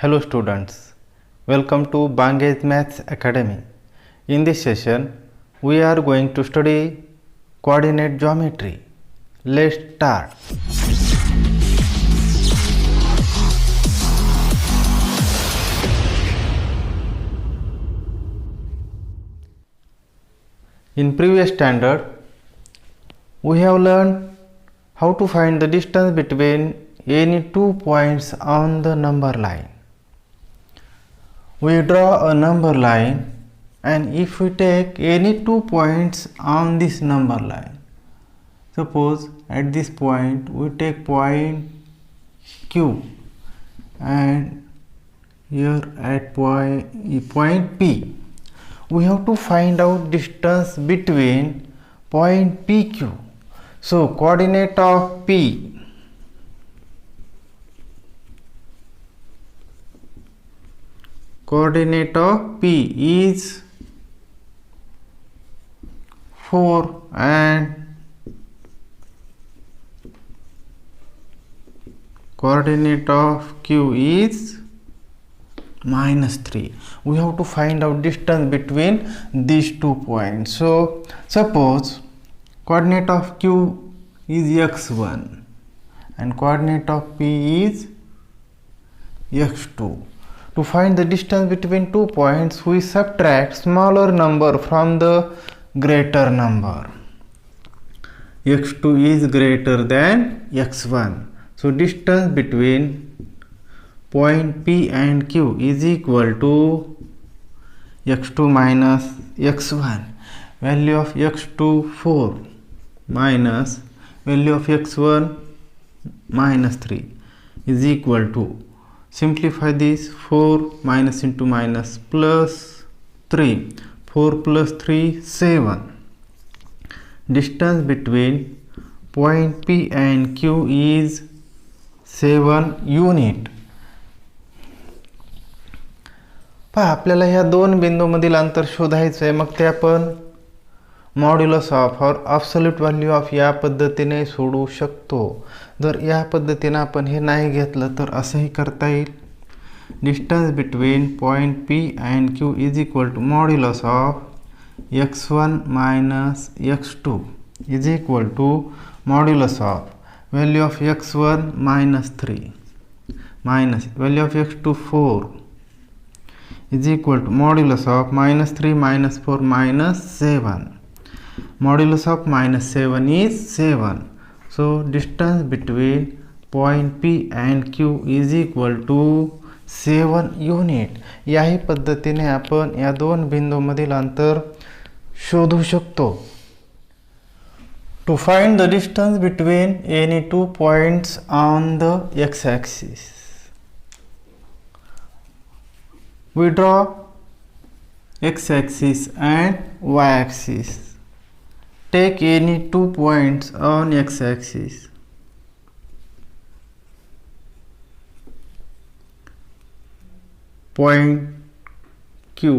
Hello students, welcome to Bangage Maths Academy. In this session, we are going to study coordinate geometry. Let's start. In previous standard, we have learned how to find the distance between any two points on the number line. We draw a number line, and if we take any 2 points on this number line, suppose at this point we take point Q and here at point P, we have to find out distance between point PQ. So coordinate of P is 4 and coordinate of Q is -3. We have to find out distance between these 2 points. So suppose coordinate of Q is x1 and coordinate of P is x2. To find the distance between 2 points, we subtract smaller number from the greater number. x2 is greater than x1. So distance between point P and Q is equal to x2 minus x1. Value of x2 4 minus value of x1 minus 3 is equal to, simplify this, 4 minus into minus plus 3, 4 plus 3 7. Distance between point P and Q is 7 unit. पहा, आपल्याला ह्या दोन बिंदूमधील अंतर शोधायचं आहे. मग ते आपण modulus of और ॲब्सोल्यूट व्हॅल्यू ऑफ या पद्धतीने सोडवू शकतो. जर या पद्धतीने आपण हे नाही घेतलं तर असंही करता येईल. Distance between point P and Q is equal to modulus of x1 minus x2 is equal to modulus of value of x1 minus 3 minus value of x2 4 is equal to modulus of minus 3 minus 4 minus 7. Modulus of minus 7 is 7. So distance between point P and Q is equal to 7 unit. याही पद्धतीने आपण या दोन बिंदूमधील अंतर शोधू शकतो. To find the distance between any two points on the x-axis, we draw x-axis and y-axis. Take any 2 points on x-axis. Point Q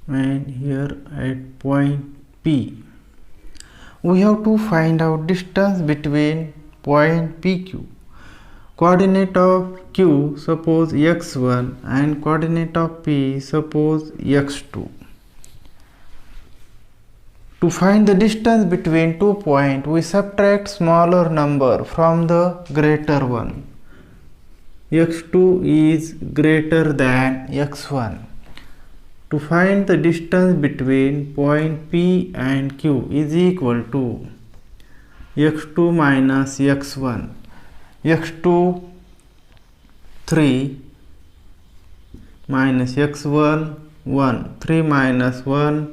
and here at point P. We have to find out distance between point PQ. Coordinate of Q suppose x1 and coordinate of P suppose x2. To find the distance between 2 points, we subtract smaller number from the greater one. x2 is greater than x1. To find the distance between point P and Q is equal to x2 minus x1. x2 3 minus x1 1. 3 minus 1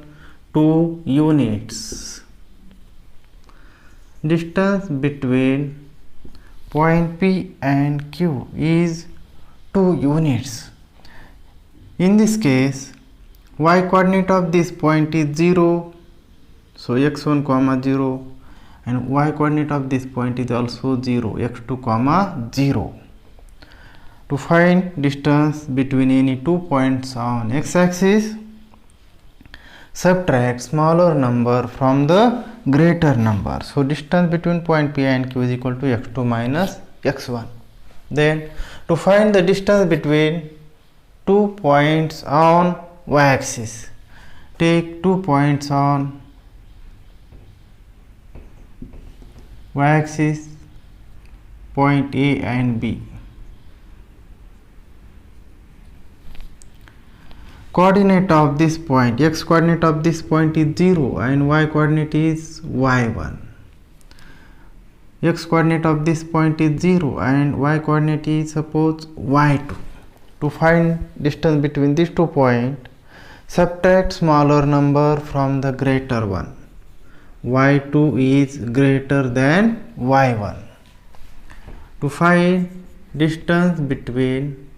2 units. Distance between point P and Q is 2 units. In this case, y coordinate of this point is 0, so x1 comma 0, and y coordinate of this point is also 0, x2 comma 0. To find distance between any 2 points on x-axis, subtract smaller number from the greater number. So distance between point P and Q is equal to x2 minus x1. Then to find the distance between 2 points on y-axis, take 2 points on y-axis, point A and B. Coordinate of this point, x coordinate of this point is 0 and y coordinate is y1. X coordinate of this point is 0 and y coordinate is suppose y2. To find distance between these 2 points, subtract smaller number from the greater one. y2 is greater than y1. To find distance between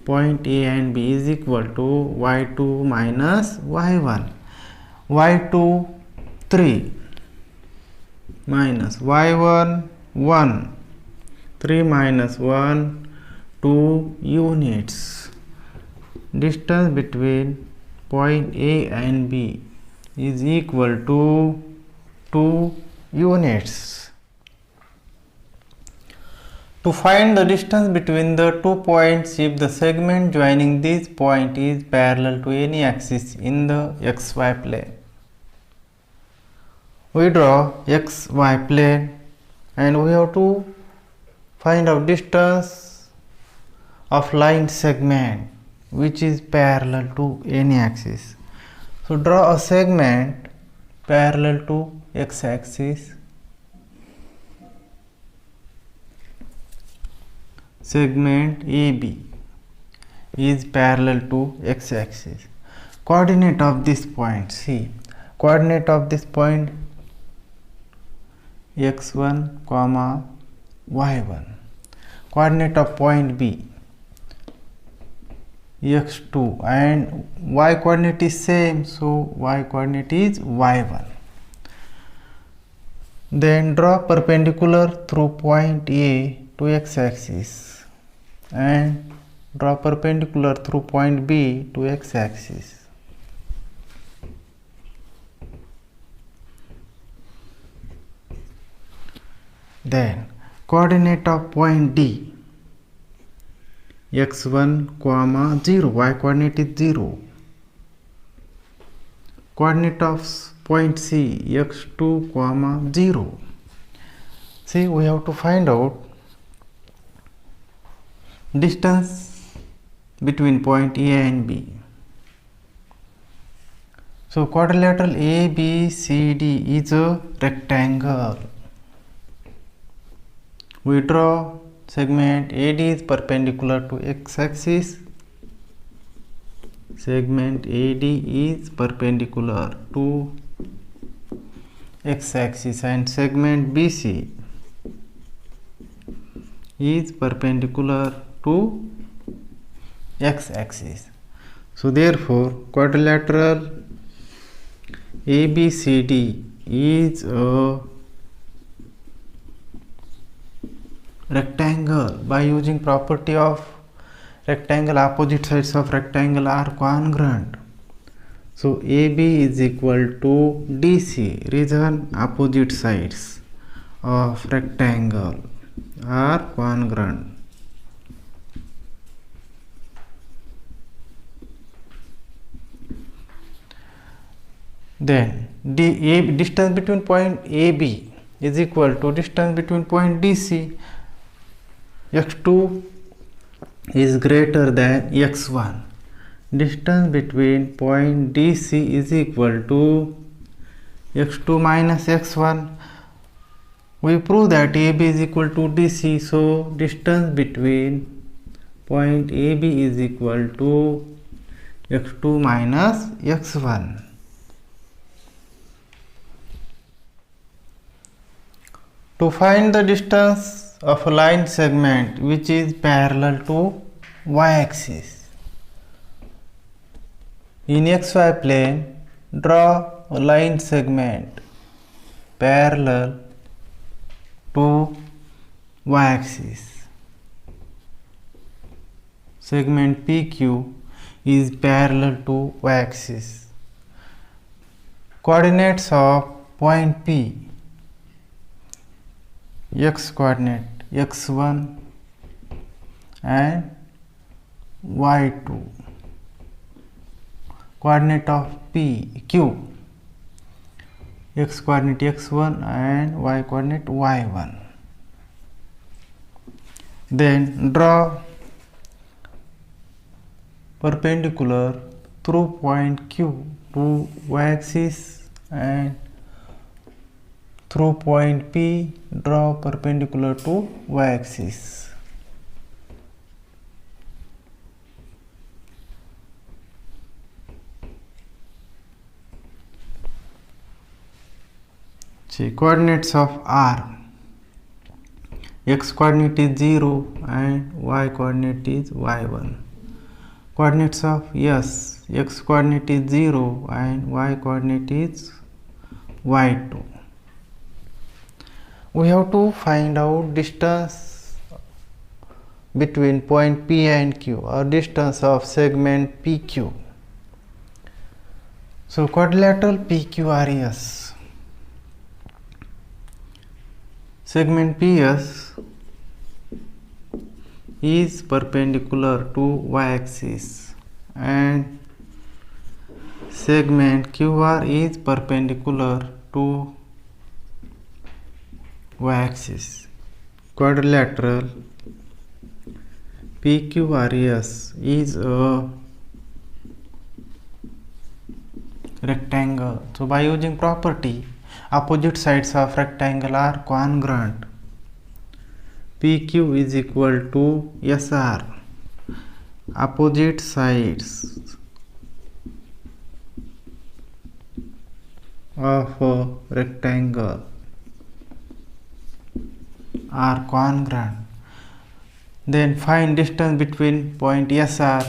point A and B is equal to y2 minus y1. y2 3 minus y1 1. 3 minus 1 2 units. Distance between point A and B is equal to 2 units. To find the distance between the 2 points if the segment joining this point is parallel to any axis in the xy plane. We draw xy plane and we have to find out distance of line segment which is parallel to any axis. So draw a segment parallel to x-axis. Segment AB is parallel to x-axis. Coordinate of this point, see, coordinate of this point x1 comma y1. Coordinate of point B x2 and y coordinate is same, so y coordinate is y1. Then draw perpendicular through point A to x-axis and draw perpendicular through point B to x-axis. Then coordinate of point D x1 comma 0, y coordinate is 0. Coordinate of point C x2 comma 0. See, we have to find out distance between point A and B. So quadrilateral ABCD is a rectangle. We draw segment AD is perpendicular to x-axis. Segment AD is perpendicular to x-axis and segment BC is perpendicular to x-axis. So therefore quadrilateral ABCD is a rectangle. By using property of rectangle, opposite sides of rectangle are congruent. So AB is equal to DC. Reason, opposite sides of rectangle are congruent. Then distance between point AB is equal to distance between point DC. x2 is greater than x1. Distance between point DC is equal to x2 minus x1. We prove that AB is equal to DC, so distance between point AB is equal to x2 minus x1. To find the distance of a line segment which is parallel to y-axis, in xy plane draw a line segment parallel to y-axis. Segment PQ is parallel to y-axis. Coordinates of point P, x coordinate x1 and y2. Coordinate of Q, x coordinate x1 and y coordinate y1. Then draw perpendicular through point Q to y-axis and through point P draw perpendicular to y-axis. See, coordinates of R. X coordinate is 0 and y coordinate is y1. Coordinates of S. X coordinate is 0 and y coordinate is y2. We have to find out distance between point P and Q, or distance of segment PQ. So quadrilateral PQRS. Segment PS is perpendicular to y-axis and segment QR is perpendicular to y-axis. Quadrilateral PQRS is a rectangle. So by using property, opposite sides of rectangle are congruent. PQ is equal to SR. Opposite sides of a rectangle are congruent. Then find distance between point SR.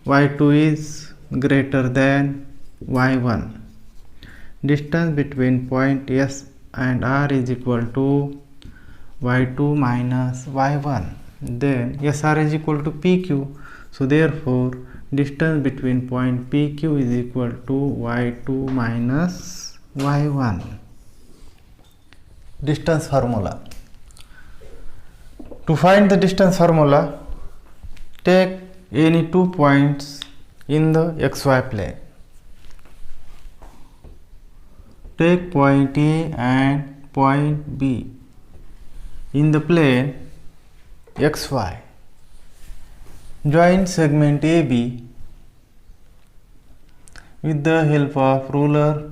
Y2 is greater than y1. Distance between point S and R is equal to y2 minus y1. Then SR is equal to PQ. So therefore distance between point PQ is equal to y2 minus y1. Distance formula. To find the distance formula, take any 2 points in the xy plane. Take point A and point B in the plane xy. Join segment AB with the help of ruler.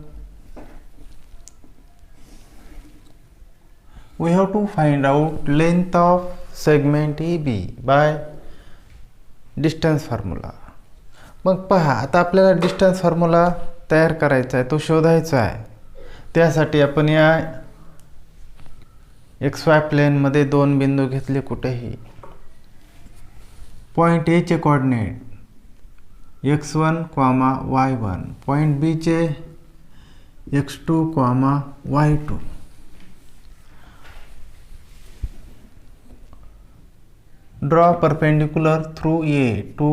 We have to find out length of segment AB by distance formula. मग पहा, आता आपल्याला distance formula तयार करायचा आहे, तो शोधायचा आहे. त्यासाठी आपण या XY प्लेनमध्ये 2 बिंदू घेतले कुठेही. पॉइंट ए चे coordinate x1, y1, point B चे x2, y2. Draw perpendicular through A to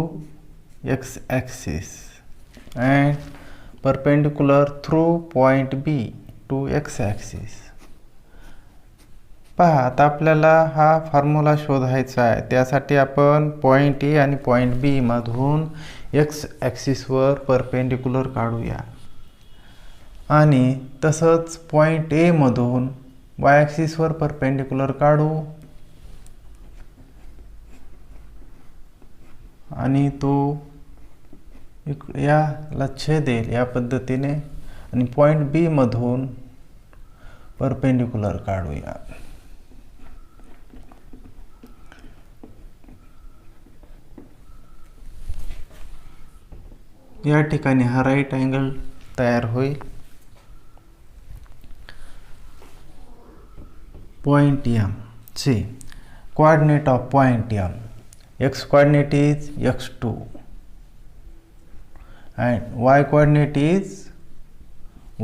x axis and perpendicular through point B to x axis. पहा, आता आपल्याला हा फॉर्म्युला शोधायचा आहे. त्यासाठी आपण पॉइंट ए आणि पॉइंट बी मधून x ॲक्सिसवर परपेंडिक्युलर काढूया आणि तसंच पॉइंट ए मधून y ॲक्सिसवर परपेंडिक्युलर काढू आणि तो याला छेदेल या पद्धतीने आणि पॉइंट बी मधून परपेंडिक्युलर काढूया. या ठिकाणी हा राईट अँगल तयार होईल. Point M. सी, coordinate of point M. x coordinate is x2 and y coordinate is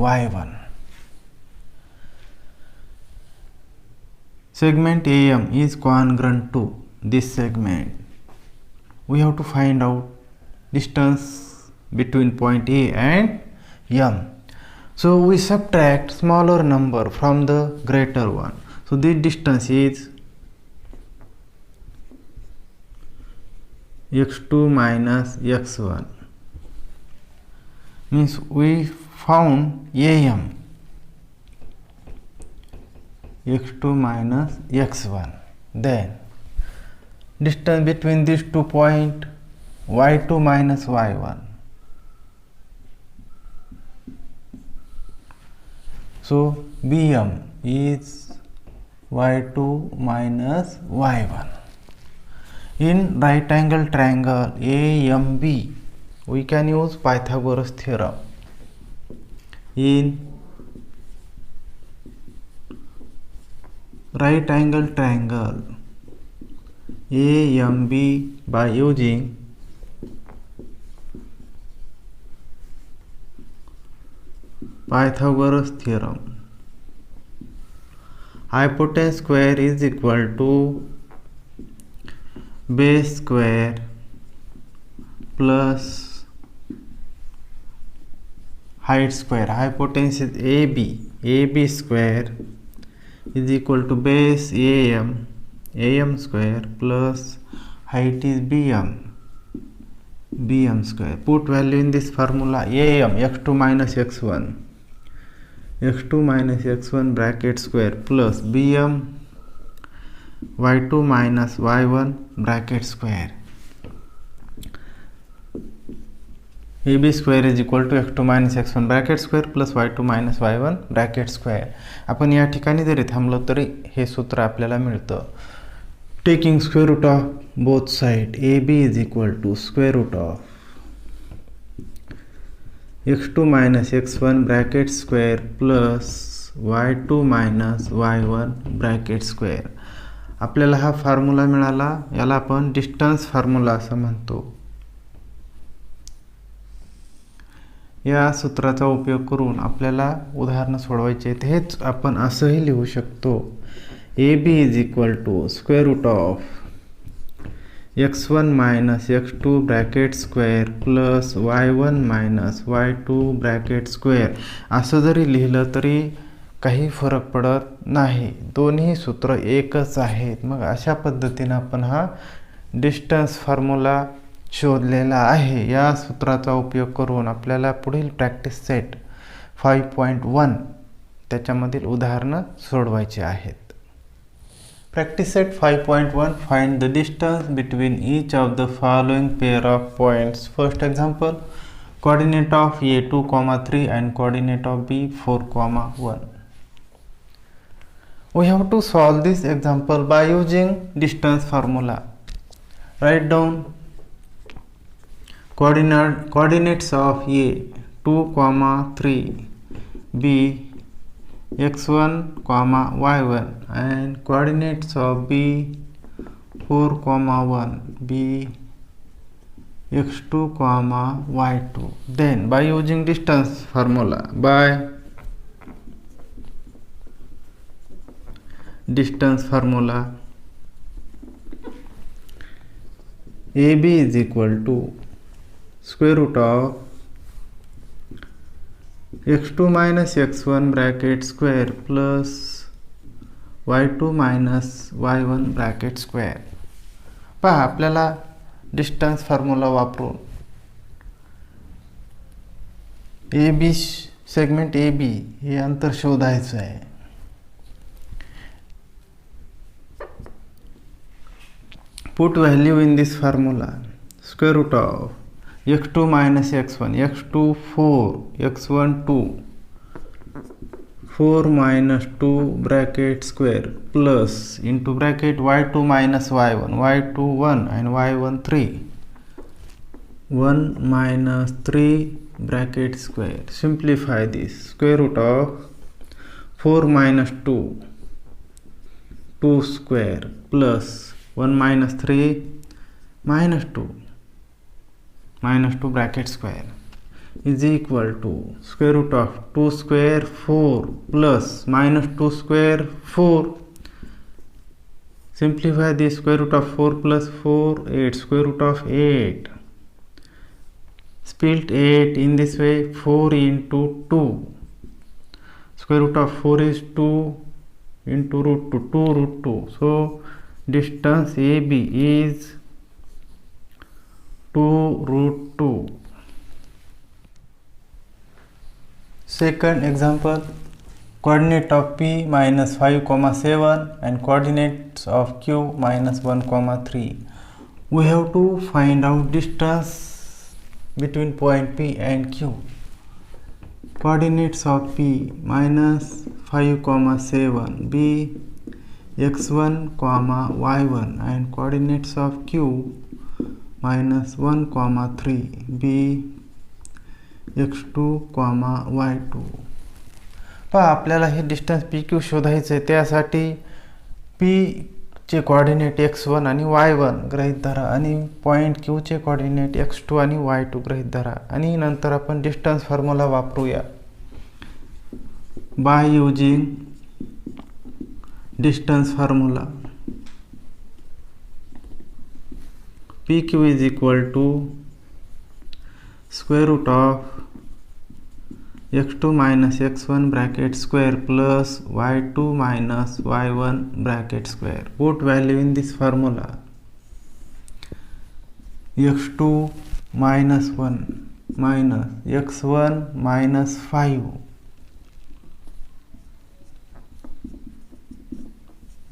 y1. Segment AM is congruent to this segment. We have to find out distance between point A and M. So we subtract smaller number from the greater one. So this distance is x2 minus x1 means we found AM x2 minus x1. Then distance between these 2 points y2 minus y1. So BM is y2 minus y1. In right angle triangle AMB, we can use Pythagoras theorem. In right angle triangle AMB, by using Pythagoras theorem, hypotenuse square is equal to base square plus height square. Hypotenuse is AB square is equal to base AM square plus height is BM square. Put value in this formula. AM x2 minus x1 bracket square plus BM y2 minus y1 bracket square. AB square is equal to x2 minus x1 bracket square plus y2 minus y1 bracket square. आपण या ठिकाणी जरी थांबलो तरी हे सूत्र आपल्याला मिळतं. Taking square root of both side AB is equal to square root of x2 minus x1 bracket square plus y2 minus y1 bracket square. आपल्याला हा फॉर्म्युला मिळाला. याला आपण डिस्टन्स फॉर्म्युला असं म्हणतो. या सूत्राचा उपयोग करून आपल्याला उदाहरण सोडवायचे आहेत. हेच आपण असंही लिहू शकतो. AB is equal to square root of x1 minus x2 bracket square plus y1 minus y2 bracket square. असं जरी लिहिलं तरी काही फरक पडत नाही. दोन्ही सूत्र एकच आहेत. मग अशा पद्धतीने आपण हा डिस्टन्स फॉर्म्युला शोधलेला आहे. या सूत्राचा उपयोग करून आपल्याला पुढील प्रॅक्टिस सेट 5.1 त्याच्यामधील उदाहरणं सोडवायची आहेत. Practice set 5.1. Find the distance between each of the following pair of points. First example, coordinate of A 2,3 and coordinate of B 4,1. We have to solve this example by using distance formula. Write down coordinates of A 2,3, B x1, y1 and coordinates of B 4,1, B x2, y2. Then by using distance formula, AB is equal to square root of x2 minus x1 bracket square plus y2 minus y1 bracket square. पहा आपल्याला distance formula वापरून AB segment AB हे अंतर शोधायचं आहे. Put value in this formula. Square root of x2 minus x1, x2 4, x1 2, 4 minus 2 bracket square plus into bracket y2 minus y1, y2 1 and y1 3, 1 minus 3 bracket square. Simplify this. Square root of 4 minus 2, 2 square plus 1 minus 3 minus 2 bracket square is equal to square root of 2 square 4 plus minus 2 square 4. Simplify this. Square root of 4 plus 4 8, square root of 8. Split 8 in this way, 4 into 2. Square root of 4 is 2 into root 2, 2 root 2. So distance AB is 2 root 2. Second example, coordinate of p minus 5 comma 7 and coordinates of q minus 1 comma 3. We have to find out distance between point p and q. Coordinates of p minus 5 comma 7 be x1 comma y1 and coordinates of q minus 1 comma 3 be x2 comma y2. पहा आपल्याला हे distance P Q शोधायचं आहे. त्यासाठी P चे coordinate x1 आणि y1 गृहीत धरा आणि पॉईंट क्यू चे कोऑर्डिनेट x2 आणि y2 गृहीत धरा आणि नंतर आपण डिस्टन्स फॉर्म्युला वापरूया. By using distance formula pq is equal to square root of x2 minus x1 bracket square plus y2 minus y1 bracket square. Put value in this formula. x2 minus 1 minus x1 minus 5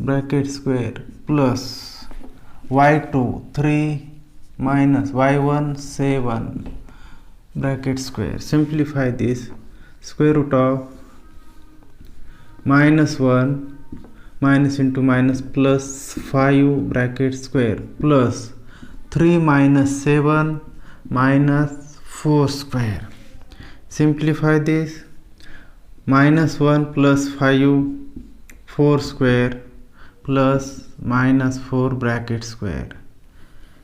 bracket square plus y2 3 minus y1 7 bracket square. Simplify this. Square root of minus 1 minus into minus plus 5 bracket square plus 3 minus 7 minus 4 square. Simplify this. Minus 1 plus 5 4 square plus minus 4 bracket square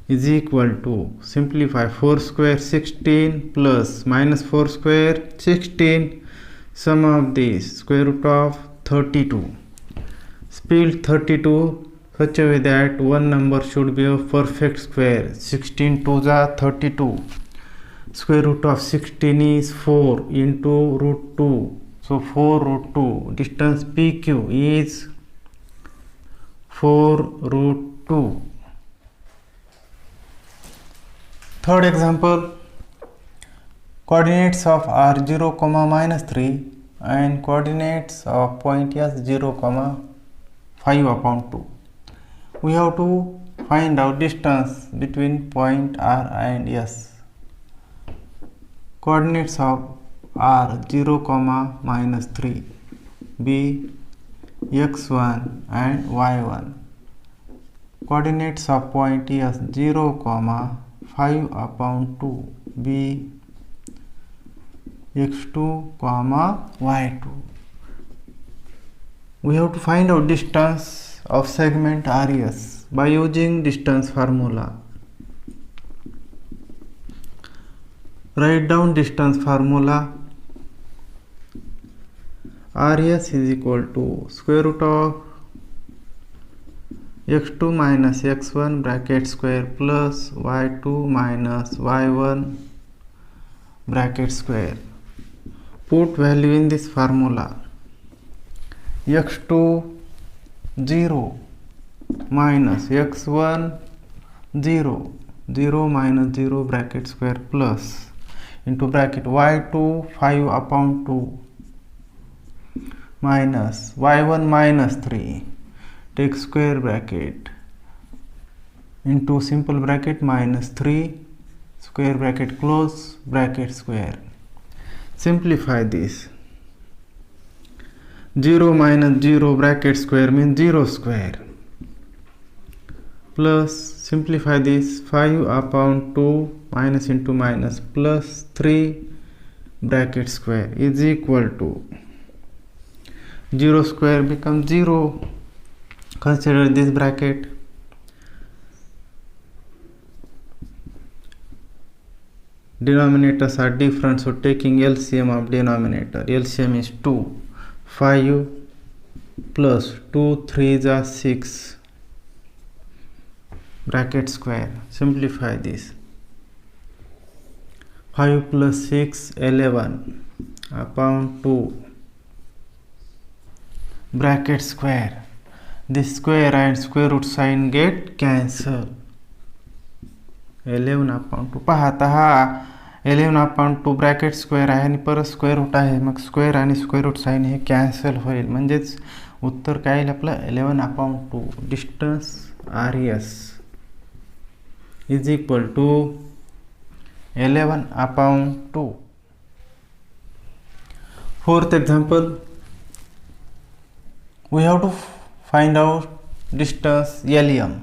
is equal to, simplify, 4 square 16 plus minus 4 square 16, sum of these square root of 32. Split 32 such a way that one number should be a perfect square. 16 to the 32. Square root of 16 is 4 into root 2, so 4 root 2. Distance PQ is 4 root 2. Third example, coordinates of r 0 comma minus 3 and coordinates of point s 0 comma 5 upon 2. We have to find out distance between point r and s. Coordinates of r 0 comma minus 3 be x1 and y1. Coordinates of point s 0 comma 5 upon 2 be x2 comma y2. We have to find out distance of segment RS by using distance formula. Write down distance formula. RS is equal to square root of x2 minus x1 bracket square plus y2 minus y1 bracket square. Put value in this formula. x2 0 minus x1 0 0 minus 0 bracket square plus into bracket y2 5 upon 2 minus y1 minus 3, take square bracket into simple bracket minus 3 square bracket close bracket square. Simplify this. 0 minus 0 bracket square means 0 square plus, simplify this, 5 upon 2 minus into minus plus 3 bracket square is equal to 0 square becomes 0. Consider this bracket. Denominators are different, so taking LCM of denominator. LCM is 2. 5 plus 2 3s are 6 bracket square. Simplify this. 5 plus 6 11 upon 2 bracket square. This square and square root sign get cancelled. 11/2 पहा आता हा 11/2 bracket square आहे आणि परत square root आहे, मग square आणि square root sign हे कॅन्सल होईल, म्हणजेच उत्तर काय येईल आपलं 11/2. Distance RS is equal to 11/2. Fourth example, we have to find out distance LM.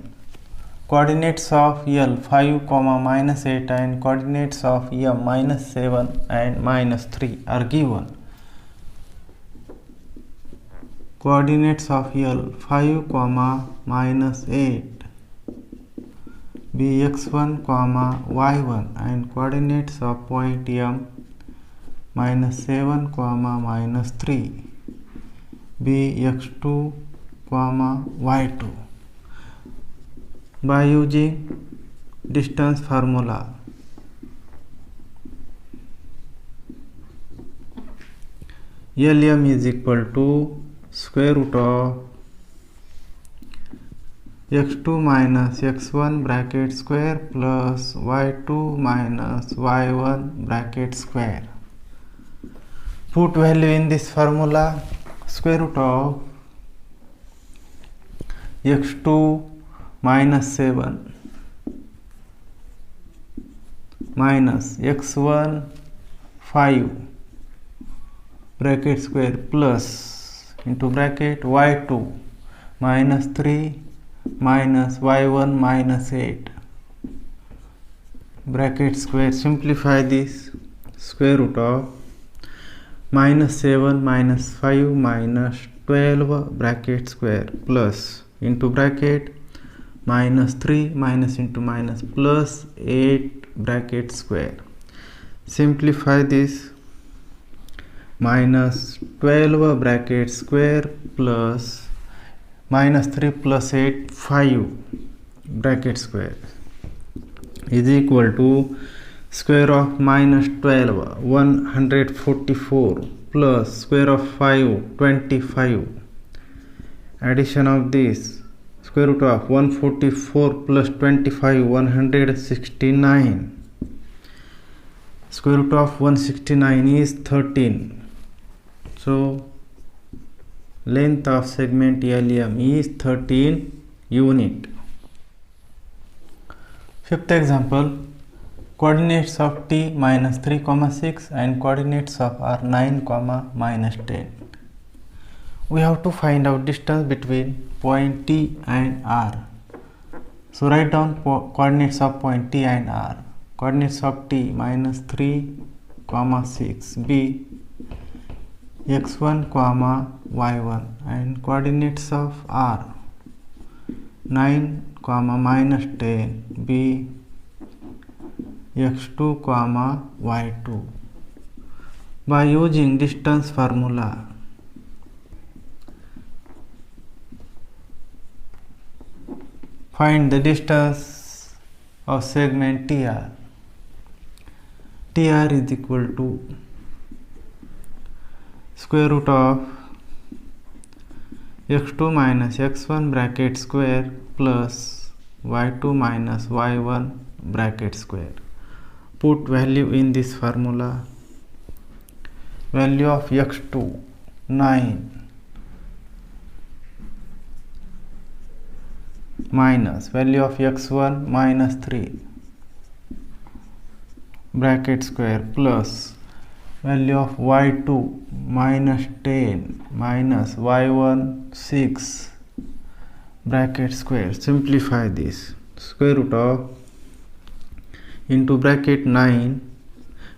Coordinates of L 5, -8 and coordinates of M -7 and -3 are given. Coordinates of L 5, -8 be x1, y1 and coordinates of point M -7, -3 be x2, y2 by using distance formula. LM is equal to square root of x2 minus x1 bracket square plus y2 minus y1 bracket square. Put value in this formula. Square root of x2 minus 7 minus x1 5 bracket square plus into bracket y2 minus 3 minus y1 minus 8 bracket square. Simplify this. Square root of -7 minus 5 minus 12 bracket square plus into bracket -3 minus into minus plus 8 bracket square. Simplify this. -12 bracket square plus -3 plus 8 5 bracket square is equal to square of -12 144 plus square of 5 25. Addition of this, square root of 144 plus 25 169. Square root of 169 is 13. So length of segment LM is 13 unit. Fifth example, coordinates of t -3, 6 and coordinates of r 9, -10. We have to find out distance between point T and R. So write down coordinates of point T and R. Coordinates of T -3, 6 be x1, y1 and coordinates of R 9, -10 be x2, y2 by using distance formula. Find the distance of segment TR. TR is equal to square root of x2 minus x1 bracket square plus y2 minus y1 bracket square. Put value in this formula. Value of x2 9 minus value of x1 -3 bracket square plus value of y2 -10 minus y1 6 bracket square. Simplify this. Square root of into bracket 9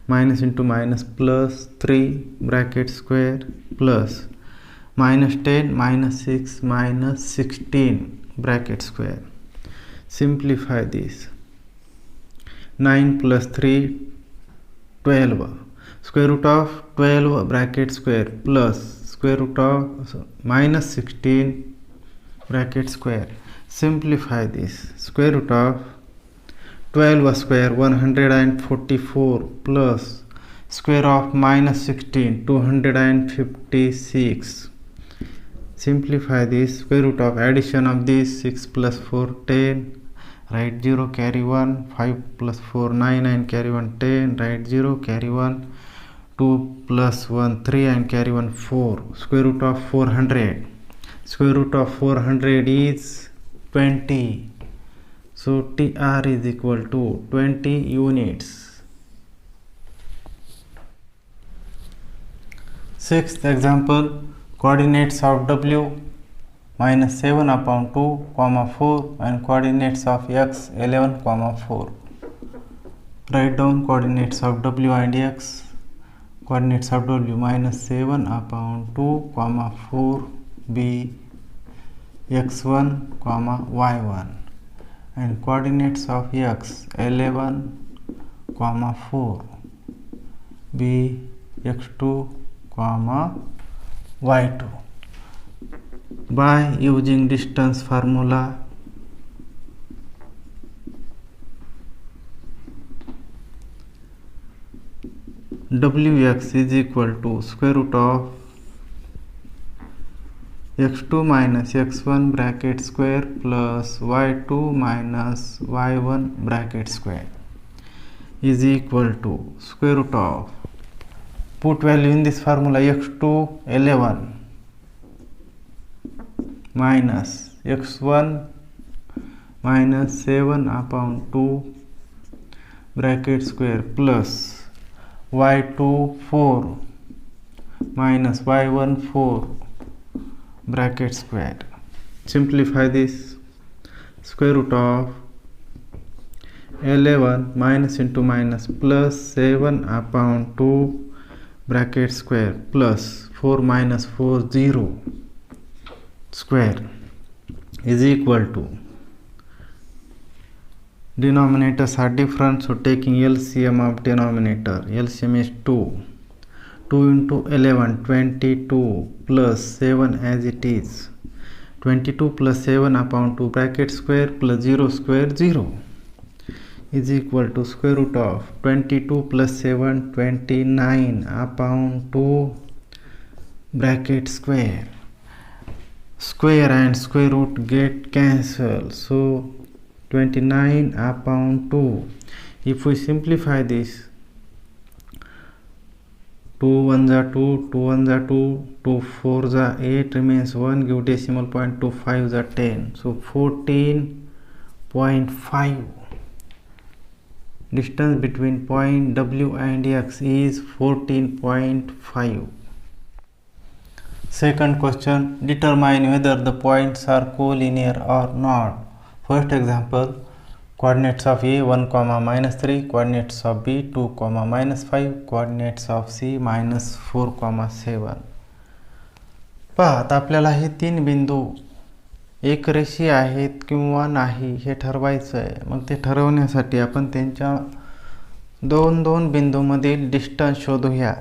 minus into minus plus 3 bracket square plus -10 minus 6 minus 16 bracket square. Simplify this. 9 plus 3 12 square root of 12 bracket square plus square root of minus 16 bracket square. Simplify this. Square root of 12 square 144 plus square of -16 256. Simplify this. Square root of addition of this 6 plus 4 10 write 0, carry 1, 5 plus 4, 9 and carry 1, 10, write 0, carry 1, 2 plus 1, 3 and carry 1, 4, square root of 400. Square root of 400 is 20. So TR is equal to 20 units. Sixth example, coordinates of W minus 7 upon 2, 4 and coordinates of X 11, 4. Write down coordinates of W and X. Coordinates of W minus 7 upon 2, 4 be x1, y1 and coordinates of X 11, 4 be x2, y2. By using distance formula, Wx is equal to square root of x2 minus x1 bracket square plus y2 minus y1 bracket square is equal to square root of, put value in this formula, x2 11 minus x1 minus 7 upon 2 bracket square plus y2 4 minus y1 4 bracket square. Simplify this. Square root of 11 minus into minus plus 7 upon 2 bracket square plus 4 minus 4 0 square is equal to, denominators are different, so taking LCM of denominator, LCM is 2 into 11, 22 plus 7 as it is, 22 plus 7 upon 2 bracket square plus 0 square 0 is equal to square root of 22 plus 7, 29 upon 2 bracket square. Square and square root get cancelled, so 29 upon 2. If we simplify this, 2 1 are 2, 2 1 are 2, 2 4 are 8, remains 1, give decimal point, 2 5 are 10. So 14.5. Distance between point W and X is 14.5. Second question, determine whether the points are collinear or not. First example, coordinates of A 1, minus 3, coordinates of B 2, minus 5, coordinates of C minus 4, 7. पहा, आता आपल्याला हे तीन बिंदू एकरेषीय आहेत किंवा नाही हे ठरवायचं आहे. मग ते ठरवण्यासाठी आपण त्यांच्या दोन दोन बिंदूंमधील distance शोधूया.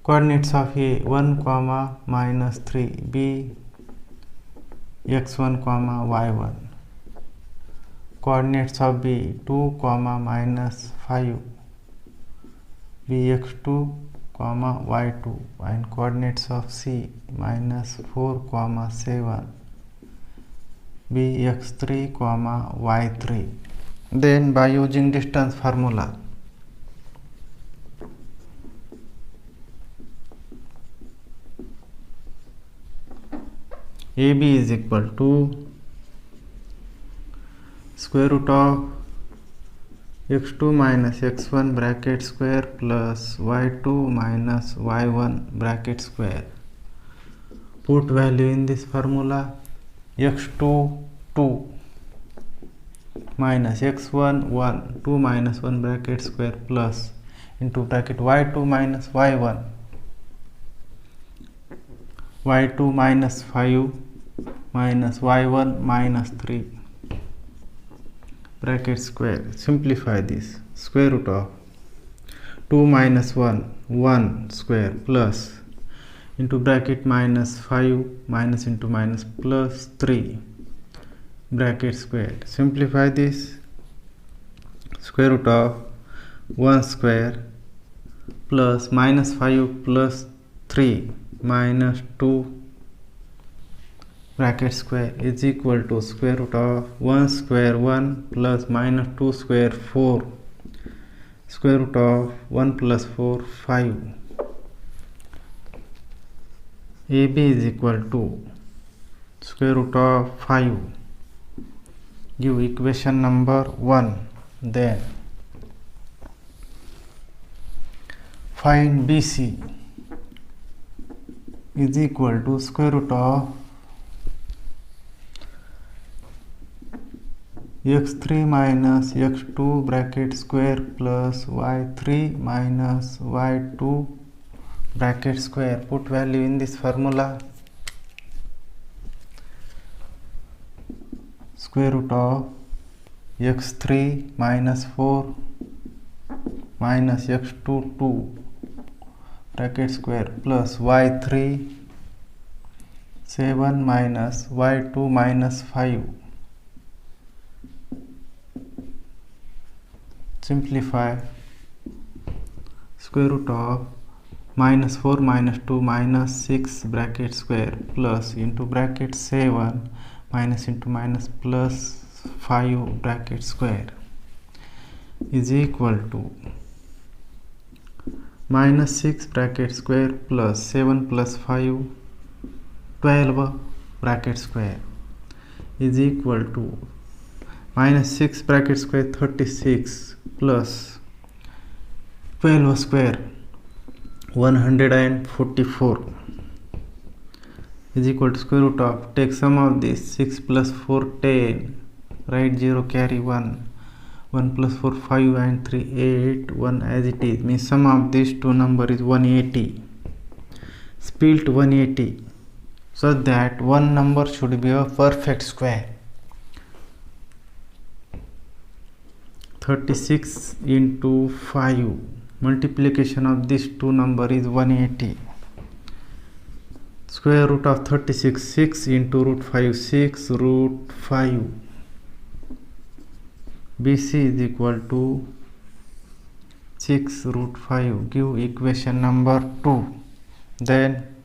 Coordinates of A 1, minus 3, B x1, y1. Coordinates of B 2, minus 5, B x2, y2 and coordinates of C minus 4, 7, B x3, y3. Then by using distance formula, AB is equal to square root of x2 minus x1 bracket square plus y2 minus y1 bracket square. Put value in this formula, x2 2 minus x1 1, 2 minus 1 bracket square plus into bracket y2 minus y1, y2 minus 5 minus y1 minus 3 bracket square. Simplify this. Square root of 2 minus 1 1 square plus into bracket minus 5 minus into minus plus 3 bracket square. Simplify this. Square root of 1 square plus minus 5 plus 3 minus 2 bracket square is equal to square root of 1 square 1 plus minus 2 square 4 square root of 1 plus 4 5. AB is equal to square root of 5. Give equation number 1. Then find BC is equal to square root of x3 minus x2 bracket square plus y3 minus y2 bracket square. Put value in this formula. Square root of x3 minus 4 minus x2 2 bracket square plus y3 7 minus y2 minus 5. Simplify. Square root of minus 4 minus 2 minus 6 bracket square plus into bracket 7 minus into minus plus 5 bracket square is equal to minus 6 bracket square plus 7 plus 5 12 bracket square is equal to minus 6 bracket square 36 plus 12 square 144 is equal to square root of, take sum of this, 6 plus 4 10, write 0 carry 1, 1 plus 4 5 and 3 8, 1 as it is, means sum of these two number is 180. Split 180 so that one number should be a perfect square. 36 into 5, multiplication of these two number is 180. Square root of 36, 6 into root 5, 6 root 5. BC is equal to 6 root 5. Give equation number 2. Then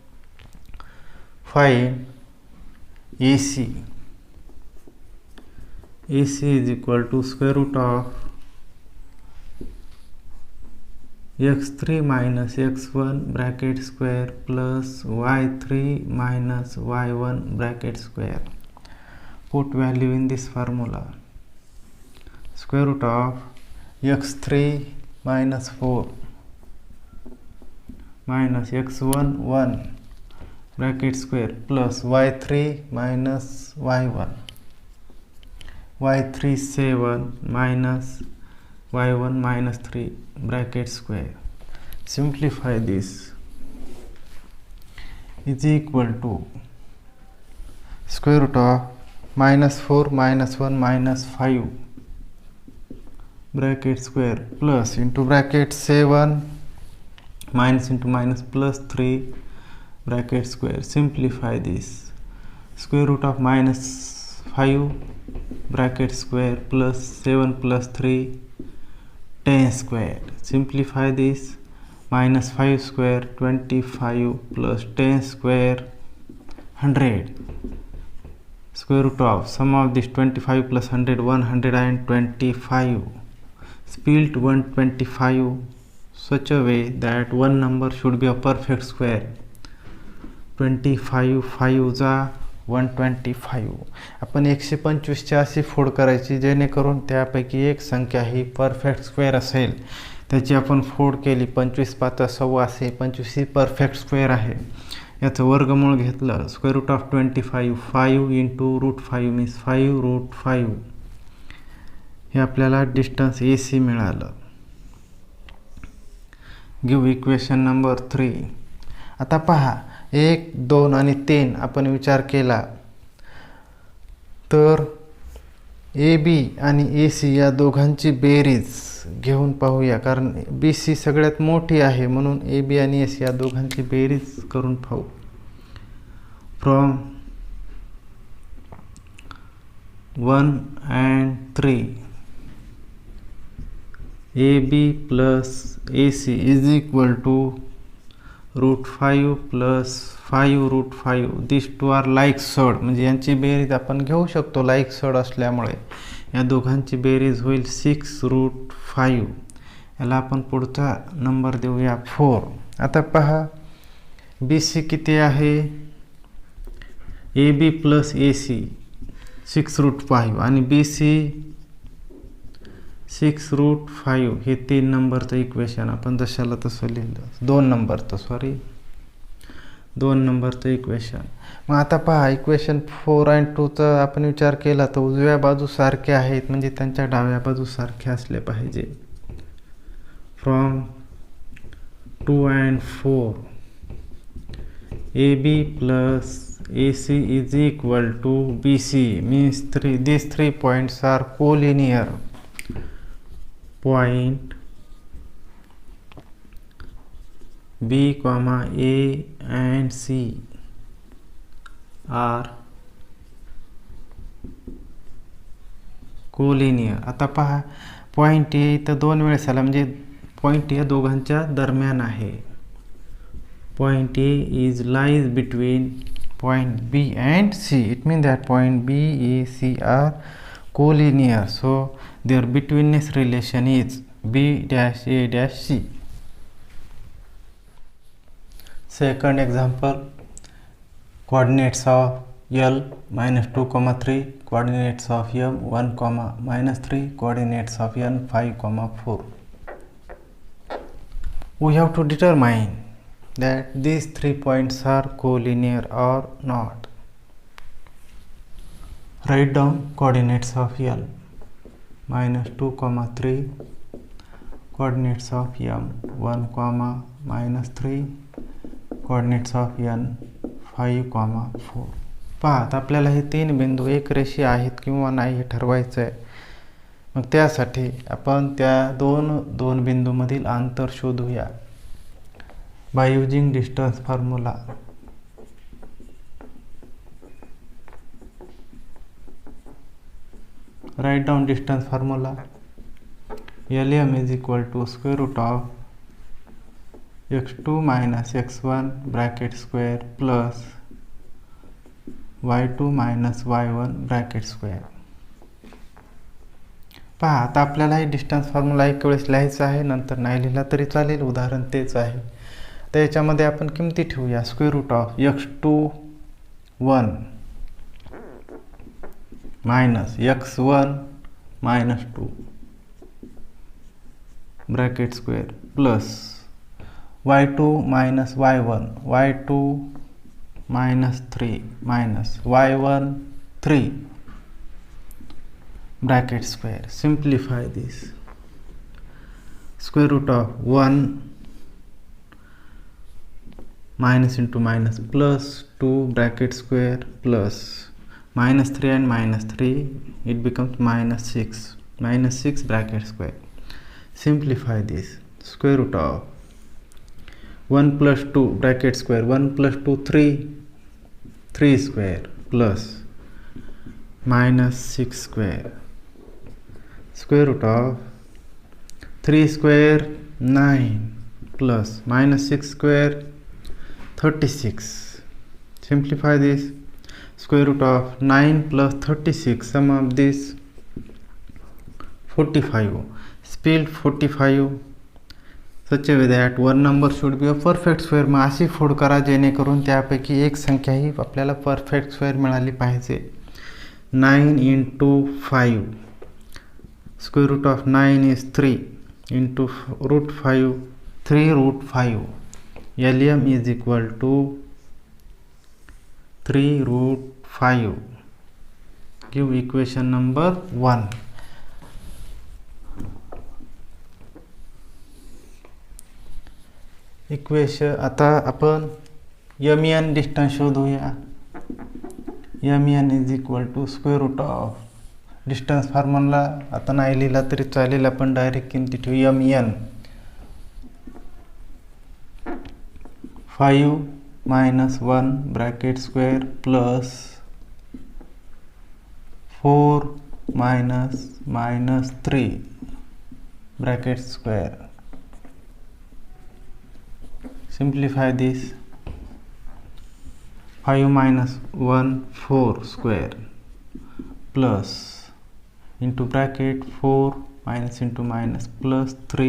find AC. AC is equal to square root of x3 minus x1 bracket square plus y3 minus y1 bracket square. Put value in this formula. Square root of x3 minus 4 minus x1 1 bracket square plus y3 minus y1 y3 7 minus y1 minus 3 bracket square. Simplify this. Is equal to square root of minus 4 minus 1 minus 5 bracket square plus into bracket 7 minus into minus plus 3 bracket square. Simplify this. Square root of minus 5 bracket square plus 7 plus 3 10 square. Simplify this. Minus 5 square 25 plus 10 square 100. Square root of sum of this 25 plus 100 125. Split 125 such a way that one number should be a perfect square. 25 5 जा 125. आपण 125 ची अशी फोड करायची जेणेकरून त्यापैकी एक संख्या ही परफेक्ट स्क्वेअर असेल. त्याची आपण फोड केली 25 5 6 असे 25 ही परफेक्ट स्क्वेअर आहे. याचं वर्गमूळ घेतलं square root of 25 5 into root 5 means 5 root 5. हे आपल्याला डिस्टन्स AC मिळालं. Give equation number 3. आता पहा 1 2 आणि 3 आपण विचार केला तर AB आणि AC या दोघांची बेरीज घेऊन पाहूया. कारण BC सगळ्यात मोठी आहे म्हणून AB आणि AC या दोघांची बेरीज करून पाहू. From 1 and 3 AB plus AC is equal to √5 plus 5 √5 this two are like surd, म्हणजे यांची बेरीज आपण घेऊ शकतो लाईक सड असल्यामुळे. या दोघांची बेरीज होईल 6√5. याला आपण पुढचा नंबर देऊया 4. आता पहा BC किती आहे, AB प्लस AC 6√5 आणि BC 6√5 हे 3 नंबरचं इक्वेशन आपण जशाला तसं लिहिलं, 2 नंबरचं इक्वेशन. मग आता पहा इक्वेशन 4 आणि 2चा आपण विचार केला तर उजव्या बाजू सारखे आहेत, म्हणजे त्यांच्या डाव्या बाजू सारखे असले पाहिजे. From 2 and 4 AB plus AC is equal to BC means these 3 points are collinear. Point B, A and C are collinear. आता पहा पॉईंट ए इथं 2 वेळेस आला, म्हणजे पॉईंट या दोघांच्या दरम्यान आहे. Point A lies between point B and C. It means that point B, A, C are collinear. So their betweenness relation is B dash A dash C. Second example, coordinates of L -2, 3, coordinates of M 1, -3, coordinates of N 5, 4. We have to determine that these 3 points are collinear or not. Write down coordinates of L -2, 3, coordinates of M 1, -3, coordinates of N 5, 4. पाहत आपल्याला हे 3 बिंदू एक रेषीय आहेत किंवा नाही हे ठरवायचं आहे. मग त्यासाठी आपण त्या दोन बिंदूमधील अंतर शोधूया by using distance formula. Write down distance formula. LM is equal to square root of x2 minus x1 bracket square plus y2 minus y1 bracket square. पहा आता आपल्याला हे डिस्टन्स फॉर्म्युला एक वेळेस लिहायचा आहे, नंतर नाही लिहिला तरी चालेल, उदाहरण तेच आहे. तर याच्यामध्ये आपण किमती ठेवूया. Square root of x21 minus x1 minus 2 bracket square plus y2 minus y1 y2 minus 3 minus y1 3 bracket square. Simplify this. Square root of 1 minus into minus plus 2 bracket square plus minus 3 and minus 3 it becomes minus 6 bracket square. Simplify this. Square root of 1 plus 2 bracket square 1 plus 2 3 square plus minus 6 square. Square root of 3 square 9 plus minus 6 square 36. Simplify this. Square root of 9 plus 36, sum of this 45. Split 45 such a way that one number should be a perfect square. मग अशी फोड करा जेणेकरून त्यापैकी एक संख्या ही आपल्याला perfect square मिळाली पाहिजे. 9 into 5. Square root of 9 is 3 into root 5, 3 root 5. LM is equal to 3 root 5. Give equation number 1. Equation आता आपण MN डिस्टन्स शोधूया. MN is equal to square root of distance formula आता नाही लिहिला तरी चालेल, आपण डायरेक्ट किमती ठेवू. MN 5 minus 1 bracket square plus 4 minus 3 bracket square. simplify this. 5 minus 1 4 square plus into bracket 4 minus into minus plus 3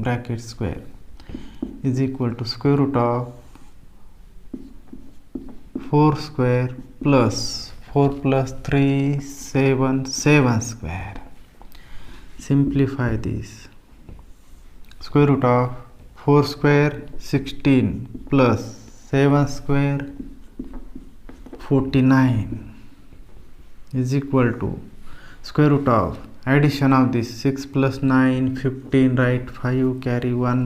bracket square is equal to square root of 4 square plus 4 plus 3 7 7 square. Simplify this. Square root of 4 square 16 plus 7 square 49 is equal to square root of addition of this 6 plus 9 15, right, 5 carry 1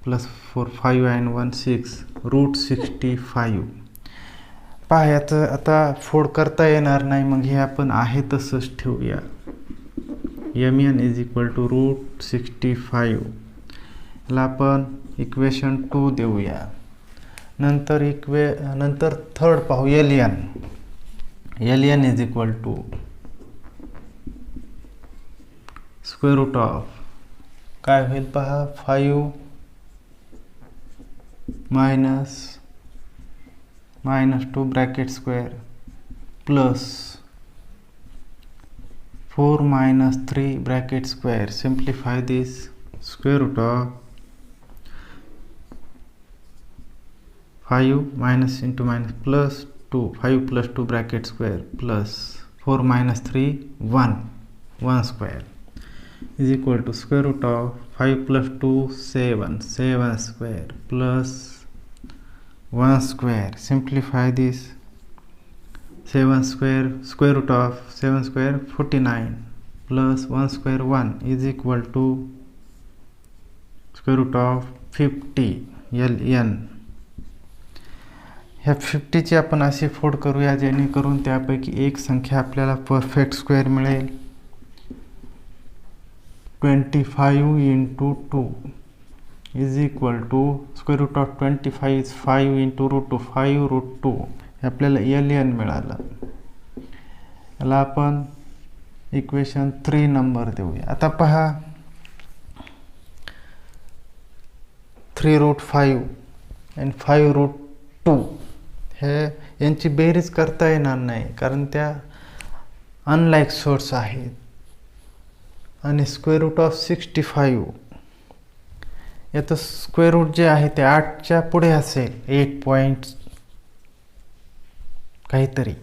plus 4 5 and 1 6 root 65. पहा याचं आता फोड करता येणार नाही, मग हे आपण आहे तसंच ठेवूया. mn is equal to root 65. याला आपण इक्वेशन 2 देऊया. नंतर थर्ड पाहू ln. ln is equal to square root of काय होईल पहा 5 minus 2 bracket square plus 4 minus 3 bracket square. Simplify this. Square root of 5 minus into minus plus 2 5 plus 2 bracket square plus 4 minus 3 1 square is equal to square root of 5 plus 2 7 square plus 1 square. Simplify this. 7 square root of 7 square 49 plus 1 square 1 is equal to square root of 50 ln. ह्या 50 ची आपण अशी फोड करूया जेणेकरून त्यापैकी एक संख्या आपल्याला परफेक्ट स्क्वेअर मिळेल. 25 into 2 is equal to square root of 25 is 5 into root 2 5 root 2. आपल्याला ln मिळालं. याला आपण इक्वेशन 3 नंबर देऊया. आता पहा 3 root 5 and 5 root 2 हे यांची बेरीज करता येणार नाही कारण त्या अनलाइक सोर्स आहेत. आणि स्क्वेअर रूट ऑफ 65 याचं स्क्वेअर रूट जे आहे ते 8च्या पुढे असेल 8 पॉइंट काहीतरी.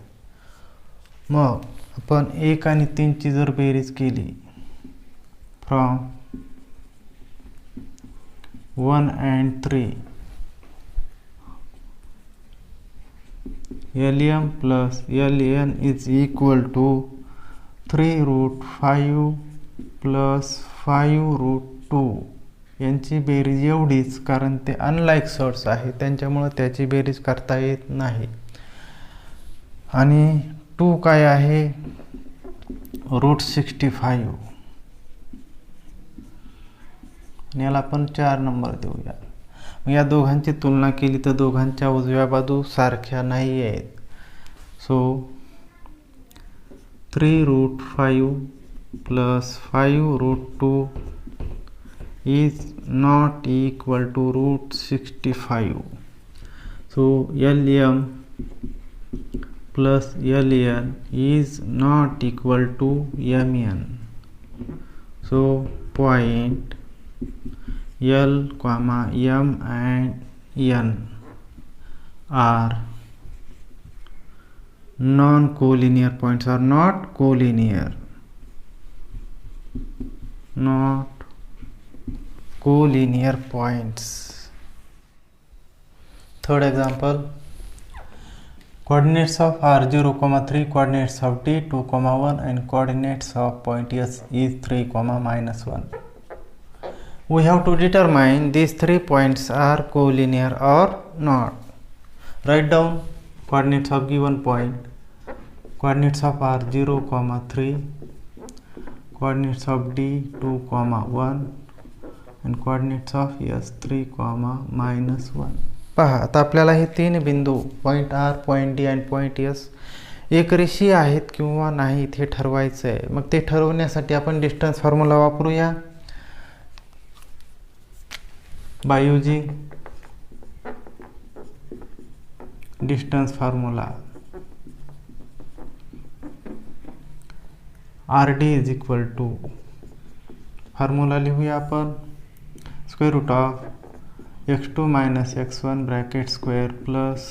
मग आपण 1 आणि 3 ची जर बेरीज केली from 1 and 3 lm plus ln is equal to 3 root 5 plus 5 root 2. यांची बेरीज एवढीच कारण ते अनलाइक सोर्स आहे त्यांच्यामुळे त्याची बेरीज करता येत नाही. आणि 2 काय आहे रूट 65. याला आपण 4 नंबर देऊया. या दोघांची तुलना केली तर दोघांच्या उजव्या बाजू सारख्या नाही आहेत. सो 3 root 5 plus 5 root 2 is not equal to root 65. So lm plus ln is not equal to mn. So point L, m and n are non-collinear points, are not collinear, not collinear points. Third example, coordinates of r0, 3, coordinates of t 2, 1 and coordinates of point s is 3, -1. We have to determine these 3 points are collinear or not. Write down coordinates of given point. Coordinates of r0, 3, coordinates of d 2, 1 and coordinates of s 3, -1. पहा आता आपल्याला हे 3 बिंदू point r, point d आणि point s एकरेषीय आहेत किंवा नाहीत हे ठरवायचं आहे. मग ते ठरवण्यासाठी आपण डिस्टन्स फॉर्म्युला वापरूया. By using distance formula RD is equal to formula लिहूया आपण square root of x2 minus x1 bracket square plus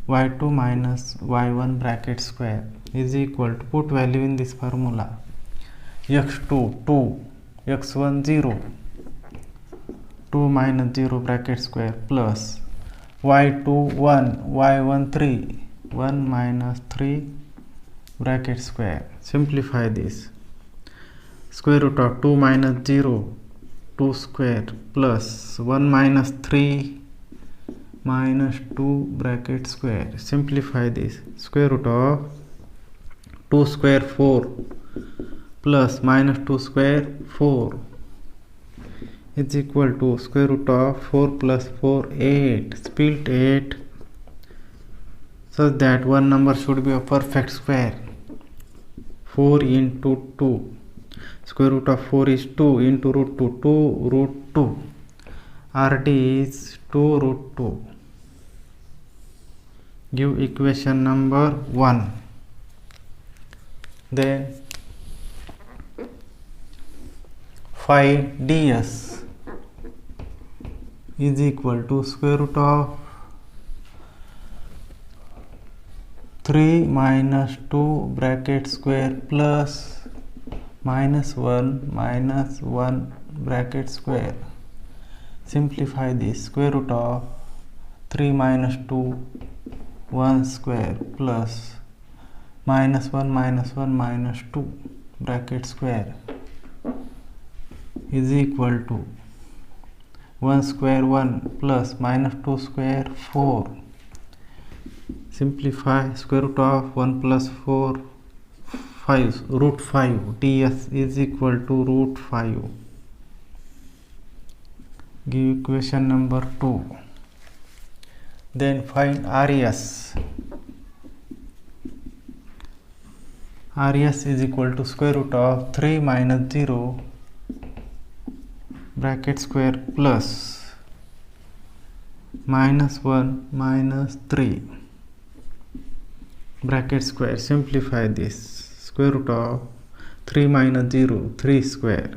y2 minus y1 bracket square is equal to put value in this formula x2 2 x1 0 2 minus 0 bracket square plus y2 1 y1 3 1 minus 3 bracket square. Simplify this. Square root of 2 minus 0 2 square plus 1 minus 3 minus 2 bracket square. Simplify this. Square root of 2 square 4 plus minus 2 square 4 is equal to square root of 4 plus 4 8. Split 8 such that one number should be a perfect square. 4 into 2. Square root of 4 is 2 into root 2. 2 root 2. RD is 2 root 2. Give equation number 1. Then find ds is equal to square root of 3 minus 2 bracket square plus minus 1 bracket square. Simplify this. Square root of 3 minus 2 1 square plus minus 1 minus 2 bracket square is equal to 1 square 1 plus minus 2 square 4. Simplify. Square root of 1 plus 4 5 root 5. ds is equal to root 5. Give equation number 2. Then find res. Res is equal to square root of 3 minus 0 bracket square plus minus 1 minus 3 bracket square. Simplify this. Square root of 3 minus 0 3 square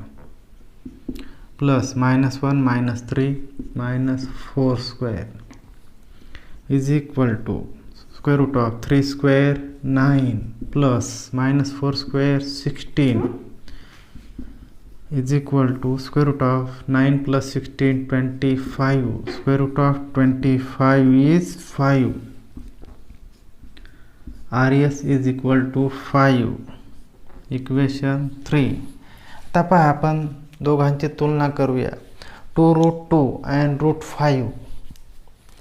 plus minus 1 minus 3 minus 4 square is equal to square root of 3 square 9 plus minus 4 square 16 is equal to square root of 9 plus 16 25. Square root of 25 is 5. res is equal to 5. Equation 3. आता पहा आपण दोघांची तुलना करूया. 2 root 2 and root 5.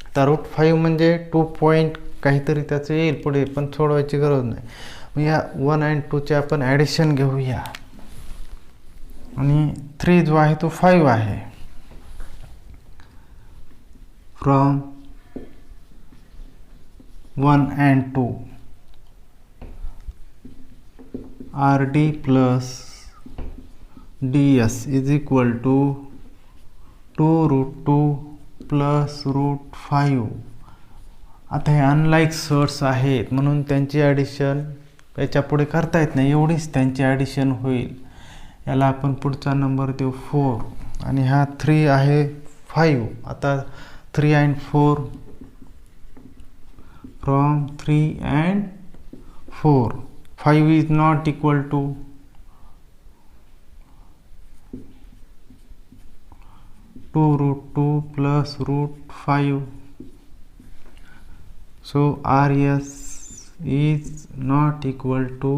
आता root 5 म्हणजे 2 point काहीतरी त्याचं येईल पुढे, पण सोडवायची गरज नाही. मग या 1 and 2 चे आपण ॲडिशन घेऊया आणि 3 जो आहे तो 5 आहे. From 1 and 2 RD plus ds is equal to 2 root 2 plus root 5. आता हे अनलाईक सर्ट्स आहेत म्हणून त्यांची ॲडिशन याच्या पुढे करता येत नाही, एवढीच त्यांची ॲडिशन होईल. याला आपण पुढचा नंबर देऊ 4 आणि हा 3 आहे 5. आता 3 and 4 from 3 and 4 5 is not equal to 2 root 2 plus root 5. So res is not equal to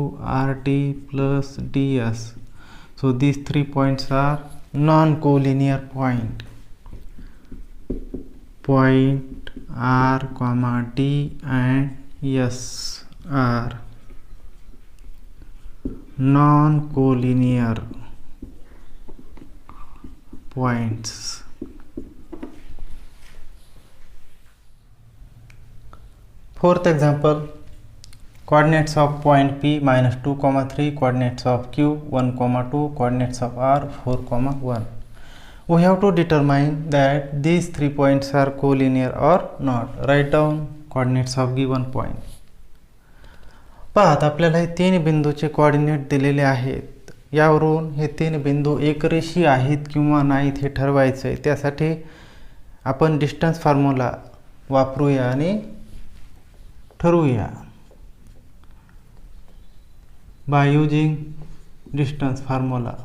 RD plus ds. So these 3 points are non-collinear point. Point R, D and S are non-collinear points. Fourth example, coordinates of point P minus 2, 3, coordinates of Q 1, 2, coordinates of R 4, 1. We have to determine that these 3 points are collinear or not. Write down coordinates of given point. पाहत आपल्याला हे 3 बिंदूचे coordinate दिलेले आहेत. यावरून हे 3 बिंदू एकरेषीय आहेत किंवा नाहीत हे ठरवायचं आहे. त्यासाठी आपण डिस्टन्स फॉर्म्युला वापरूया आणि ठरवूया. By using distance formula.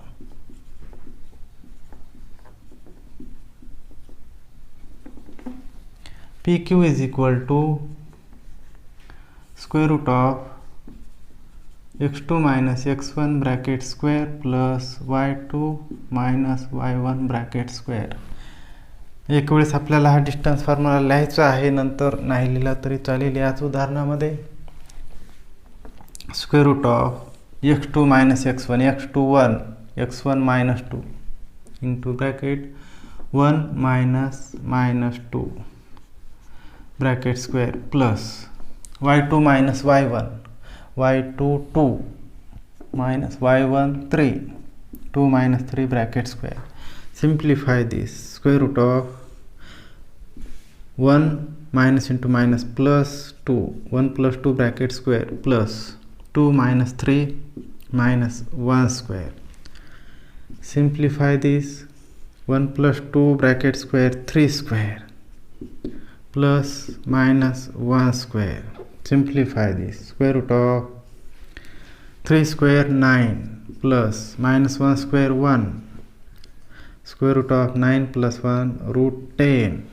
PQ is equal to square root of x2 minus x1 bracket square plus y2 minus y1 bracket square. एक वेळेस आपल्याला हा डिस्टन्स फॉर्म्युला लिहायचा आहे, नंतर नाही लिहिला तरी चालेल. याच उदाहरणामध्ये square root of x2 minus x1 x2 1 x1 minus 2 into bracket 1 minus minus 2 bracket square plus y2 minus y1 y2 2 minus y1 3 2 minus 3 bracket square. Simplify this. Square root of 1 minus into minus plus 2 1 plus 2 bracket square plus 2 minus 3 minus 1 square. Simplify this. 1 plus 2 bracket square 3 square plus minus 1 square. Simplify this. Square root of 3 square 9 plus minus 1 square 1. Square root of 9 plus 1 root 10.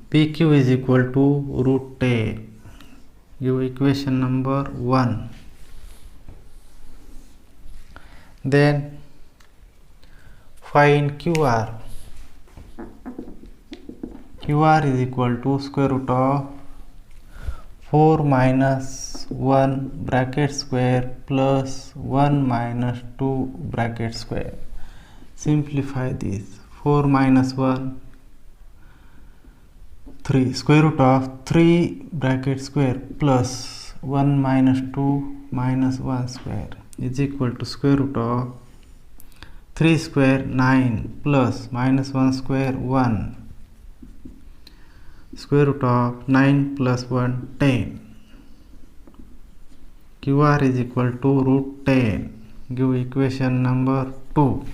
PQ is equal to root 10. Give equation number 1. Then find QR. QR is equal to square root of 4 minus 1 bracket square plus 1 minus 2 bracket square. Simplify this. 4 minus 1 3 square root of 3 bracket square plus 1 minus 2 minus 1 square is equal to square root of 3 square 9 plus minus 1 square 1. Square root of 9 plus 1 10. QR is equal to root 10. Give equation number 2.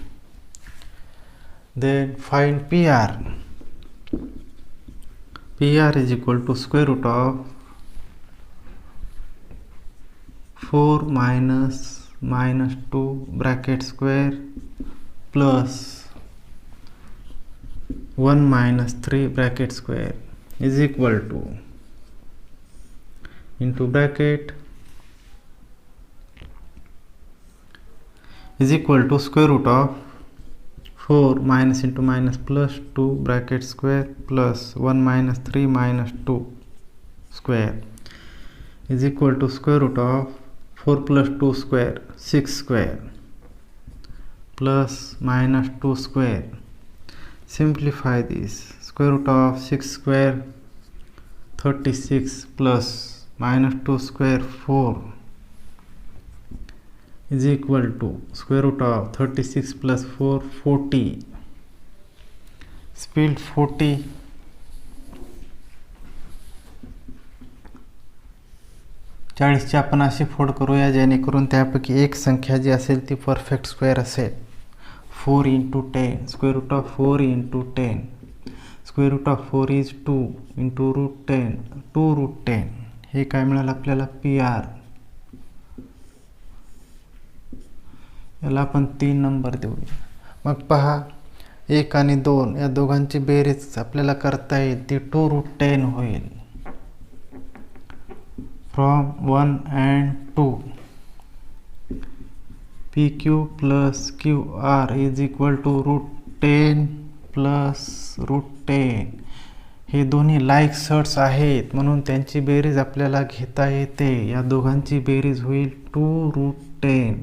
Then find PR. PR is equal to square root of 4 minus minus 2 bracket square plus 1 minus 3 bracket square is equal to into bracket is equal to square root of 4 minus into minus plus 2 bracket square plus 1 minus 3 minus 2 square is equal to square root of 4 plus 2 square 6 square plus minus 2 square. Simplify this. Square root of 6 square 36 plus minus 2 square 4 is equal to square root of 36 plus 4 40. Spelled 40. ची आपण अशी फोड करूया जेणेकरून त्यापैकी एक संख्या जी असेल ती परफेक्ट स्क्वेअर असेल. 4 into 10 square root of 4 into 10 square root of 4 is 2 into root 10 2 root 10. हे काय मिळालं आपल्याला PR. याला आपण 3 नंबर देऊया. मग पहा 1 आणि 2 या दोघांची बेरीज आपल्याला करता येईल ती 2 root 10 होईल. From 1 and 2 PQ plus QR is equal to root 10 plus root 10. हे दोन्ही लाईक सर्ट्स आहेत म्हणून त्यांची बेरीज आपल्याला घेता येते. या दोघांची बेरीज होईल 2 root 10.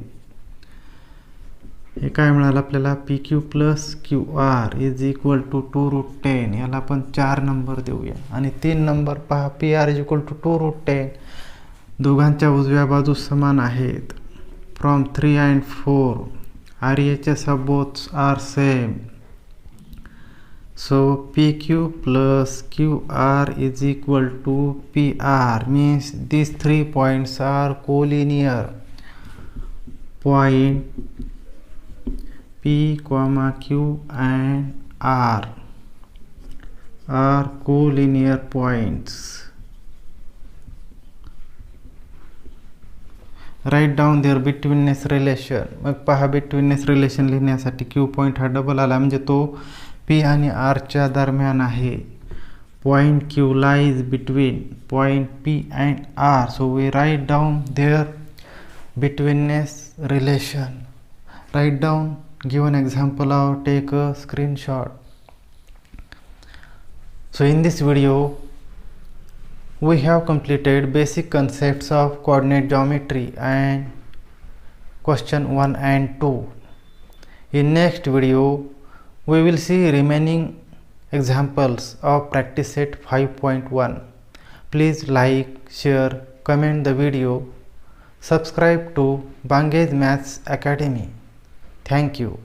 हे काय मिळालं आपल्याला PQ plus QR is equal to 2 root 10. याला आपण 4 नंबर देऊया. आणि 3 नंबर पहा PR is equal to 2 root 10. दोघांच्या उजव्या बाजू समान आहेत. From 3 and 4 RHS of both are same. So PQ plus QR is equal to PR, means these 3 points are collinear. Point P, Q and R are collinear points. Write down their betweenness relation. मग पहा betweenness relation लिहिण्यासाठी Q point हा double आला म्हणजे तो P आणि आरच्या दरम्यान आहे. Point Q lies between point P and R. So we write down their betweenness relation. Write down, give an example or take a screenshot. So in this video we have completed basic concepts of coordinate geometry and question 1 and 2. In next video we will see remaining examples of practice set 5.1. Please like, share, comment the video, subscribe to Bangez Maths Academy. Thank you.